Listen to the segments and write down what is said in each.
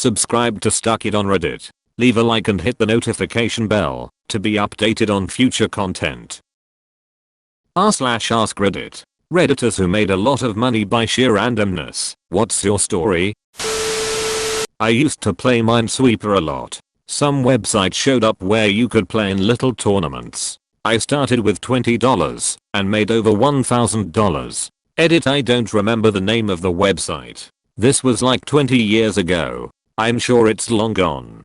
Subscribe to Stuck It on Reddit. Leave a like and hit the notification bell to be updated on future content. r/AskReddit. Redditors who made a lot of money by sheer randomness. What's your story? I used to play Minesweeper a lot. Some website showed up where you could play in little tournaments. I started with $20 and made over $1,000. Edit: I don't remember the name of the website. This was like 20 years ago. I'm sure it's long gone.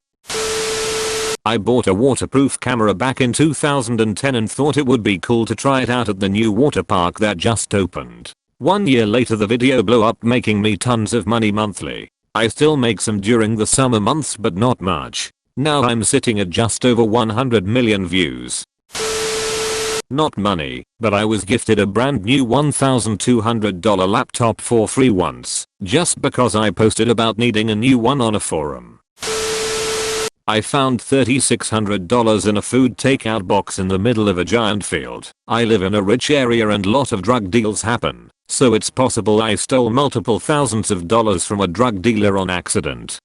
I bought a waterproof camera back in 2010 and thought it would be cool to try it out at the new water park that just opened. 1 year later the video blew up, making me tons of money monthly. I still make some during the summer months but not much. Now I'm sitting at just over 100 million views. Not money, but I was gifted a brand new $1,200 laptop for free once, just because I posted about needing a new one on a forum. I found $3,600 in a food takeout box in the middle of a giant field. I live in a rich area and lot of drug deals happen, so it's possible I stole multiple thousands of dollars from a drug dealer on accident.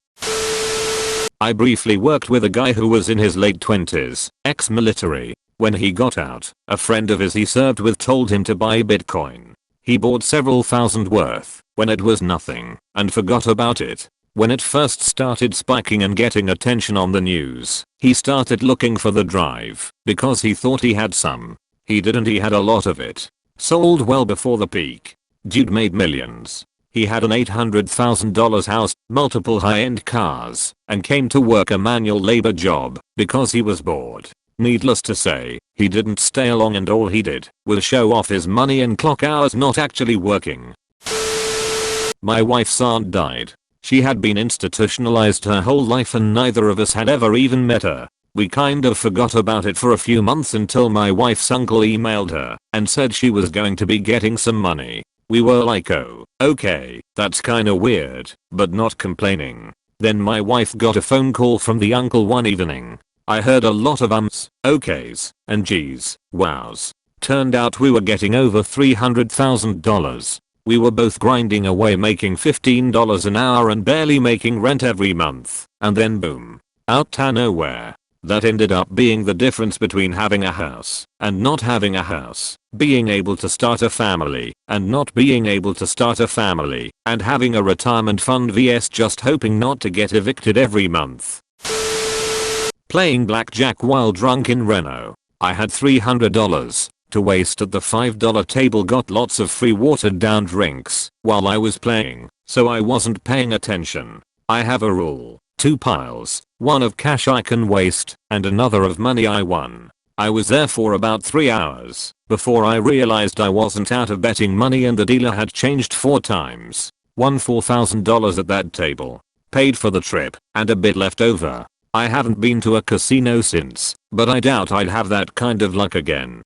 I briefly worked with a guy who was in his late 20s, ex-military. When he got out, a friend of his he served with told him to buy Bitcoin. He bought several thousand worth when it was nothing and forgot about it. When it first started spiking and getting attention on the news, he started looking for the drive because he thought he had some. He didn't, he had a lot of it. Sold well before the peak. Dude made millions. He had an $800,000 house, multiple high-end cars, and came to work a manual labor job because he was bored. Needless to say, he didn't stay long and all he did was show off his money and clock hours not actually working. My wife's aunt died. She had been institutionalized her whole life and neither of us had ever even met her. We kind of forgot about it for a few months until my wife's uncle emailed her and said she was going to be getting some money. We were like, oh, okay, that's kinda weird, but not complaining. Then my wife got a phone call from the uncle one evening. I heard a lot of ums, okays, and geez, wows. Turned out we were getting over $300,000. We were both grinding away making $15 an hour and barely making rent every month. And then boom. Out of nowhere. That ended up being the difference between having a house and not having a house. Being able to start a family and not being able to start a family. And having a retirement fund vs just hoping not to get evicted every month. Playing blackjack while drunk in Reno. I had $300 to waste at the $5 table, got lots of free watered down drinks while I was playing, so I wasn't paying attention. I have a rule, 2 piles, one of cash I can waste and another of money I won. I was there for about 3 hours before I realized I wasn't out of betting money and the dealer had changed 4 times. Won $4,000 at that table. Paid for the trip and a bit left over. I haven't been to a casino since, but I doubt I'd have that kind of luck again.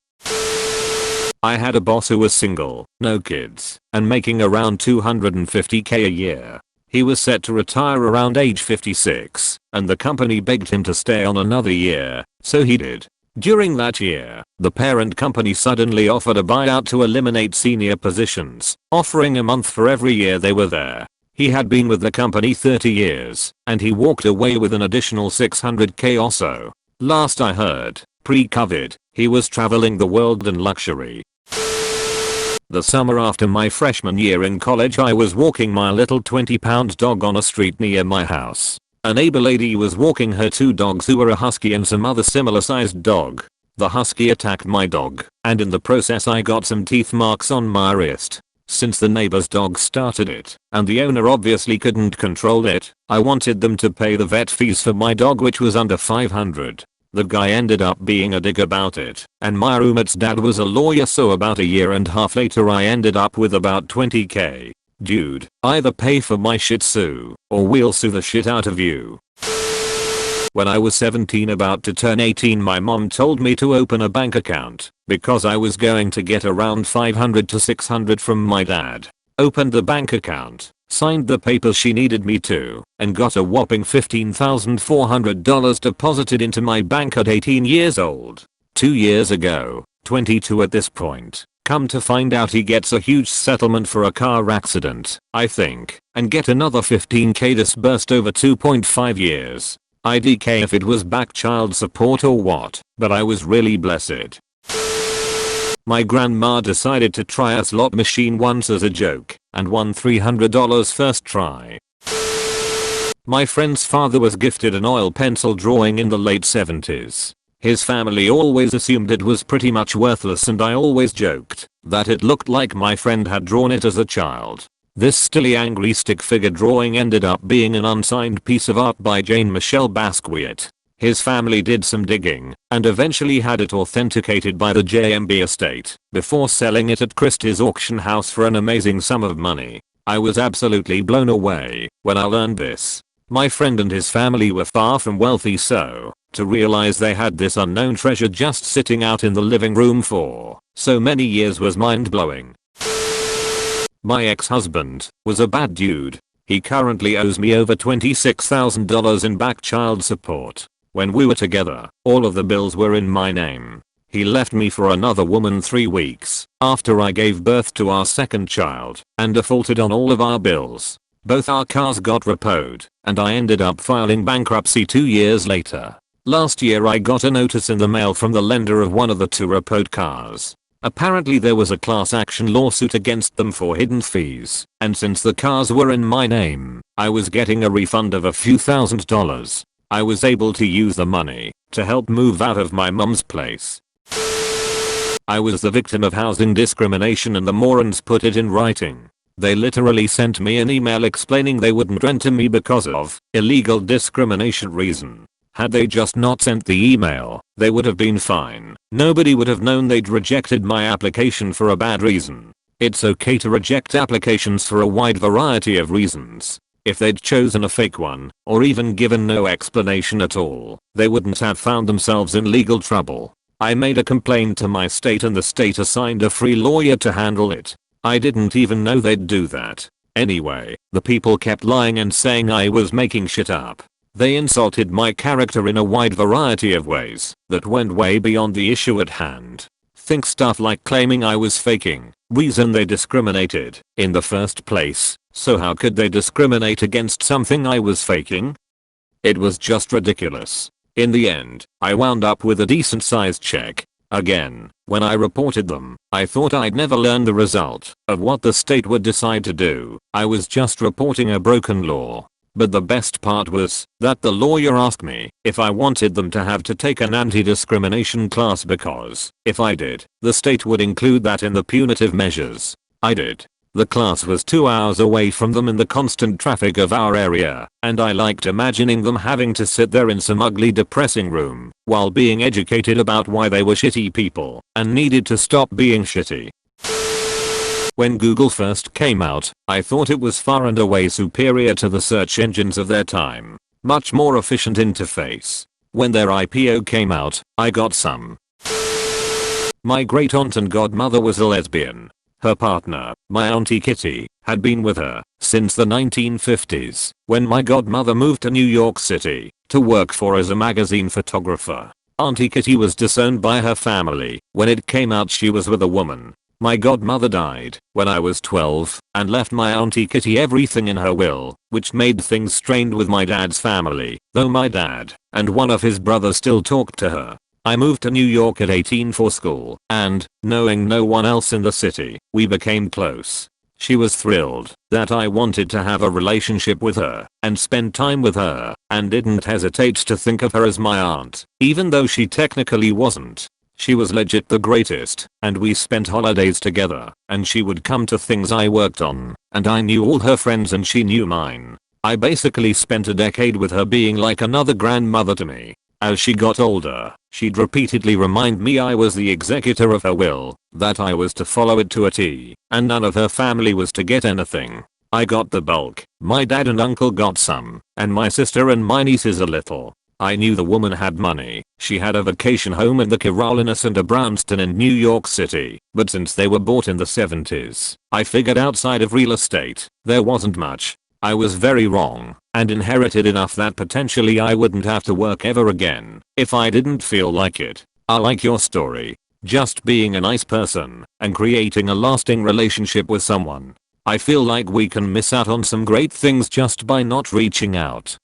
I had a boss who was single, no kids, and making around $250K a year. He was set to retire around age 56, and the company begged him to stay on another year, so he did. During that year, the parent company suddenly offered a buyout to eliminate senior positions, offering a month for every year they were there. He had been with the company 30 years, and he walked away with an additional $600K or so. Last I heard, pre-COVID, he was traveling the world in luxury. The summer after my freshman year in college, I was walking my little 20-pound dog on a street near my house. A neighbor lady was walking her 2 dogs who were a husky and some other similar sized dog. The husky attacked my dog, and in the process I got some teeth marks on my wrist. Since the neighbor's dog started it, and the owner obviously couldn't control it, I wanted them to pay the vet fees for my dog, which was under $500. The guy ended up being a dick about it, and my roommate's dad was a lawyer, so about a year and a half later I ended up with about $20K. Dude, either pay for my shih tzu, or we'll sue the shit out of you. When I was 17 about to turn 18, my mom told me to open a bank account because I was going to get around $500 to $600 from my dad. Opened the bank account, signed the papers she needed me to, and got a whopping $15,400 deposited into my bank at 18 years old. 2 years ago, 22 at this point, Come to find out he gets a huge settlement for a car accident, I think, and get another 15k disbursed over 2.5 years. IDK if it was back child support or what, but I was really blessed. My grandma decided to try a slot machine once as a joke and won $300 first try. My friend's father was gifted an oil pencil drawing in the late 70s. His family always assumed it was pretty much worthless and I always joked that it looked like my friend had drawn it as a child. This stilly angry stick figure drawing ended up being an unsigned piece of art by Jane Michelle Basquiat. His family did some digging and eventually had it authenticated by the JMB estate before selling it at Christie's auction house for an amazing sum of money. I was absolutely blown away when I learned this. My friend and his family were far from wealthy, so to realize they had this unknown treasure just sitting out in the living room for so many years was mind-blowing. My ex-husband was a bad dude. He currently owes me over $26,000 in back child support. When we were together, all of the bills were in my name. He left me for another woman 3 weeks after I gave birth to our second child and defaulted on all of our bills. Both our cars got repoed and I ended up filing bankruptcy 2 years later. Last year I got a notice in the mail from the lender of one of the 2 repoed cars. Apparently there was a class action lawsuit against them for hidden fees, and since the cars were in my name, I was getting a refund of a few $1,000s. I was able to use the money to help move out of my mum's place. I was the victim of housing discrimination and the morons put it in writing. They literally sent me an email explaining they wouldn't rent to me because of illegal discrimination reason. Had they just not sent the email, they would have been fine. Nobody would have known they'd rejected my application for a bad reason. It's okay to reject applications for a wide variety of reasons. If they'd chosen a fake one, or even given no explanation at all, they wouldn't have found themselves in legal trouble. I made a complaint to my state and the state assigned a free lawyer to handle it. I didn't even know they'd do that. Anyway, the people kept lying and saying I was making shit up. They insulted my character in a wide variety of ways that went way beyond the issue at hand. Think stuff like claiming I was faking reason they discriminated in the first place, so how could they discriminate against something I was faking? It was just ridiculous. In the end, I wound up with a decent sized check. Again, when I reported them, I thought I'd never learn the result of what the state would decide to do. I was just reporting a broken law. But the best part was that the lawyer asked me if I wanted them to have to take an anti-discrimination class because, if I did, the state would include that in the punitive measures. I did. The class was 2 hours away from them in the constant traffic of our area, and I liked imagining them having to sit there in some ugly depressing room while being educated about why they were shitty people and needed to stop being shitty. When Google first came out, I thought it was far and away superior to the search engines of their time. Much more efficient interface. When their IPO came out, I got some. My great aunt and godmother was a lesbian. Her partner, my auntie Kitty, had been with her since the 1950s when my godmother moved to New York City to work for as a magazine photographer. Auntie Kitty was disowned by her family when it came out she was with a woman. My godmother died when I was 12 and left my auntie Kitty everything in her will, which made things strained with my dad's family, though my dad and one of his brothers still talked to her. I moved to New York at 18 for school, and, knowing no one else in the city, we became close. She was thrilled that I wanted to have a relationship with her and spend time with her, and didn't hesitate to think of her as my aunt, even though she technically wasn't. She was legit the greatest, and we spent holidays together, and she would come to things I worked on, and I knew all her friends and she knew mine. I basically spent a decade with her being like another grandmother to me. As she got older, she'd repeatedly remind me I was the executor of her will, that I was to follow it to a T, and none of her family was to get anything. I got the bulk, my dad and uncle got some, and my sister and my nieces a little. I knew the woman had money. She had a vacation home in the Carolinas and a brownstone in New York City, but since they were bought in the 70s, I figured outside of real estate, there wasn't much. I was very wrong, and inherited enough that potentially I wouldn't have to work ever again, if I didn't feel like it. I like your story. Just being a nice person and creating a lasting relationship with someone. I feel like we can miss out on some great things just by not reaching out.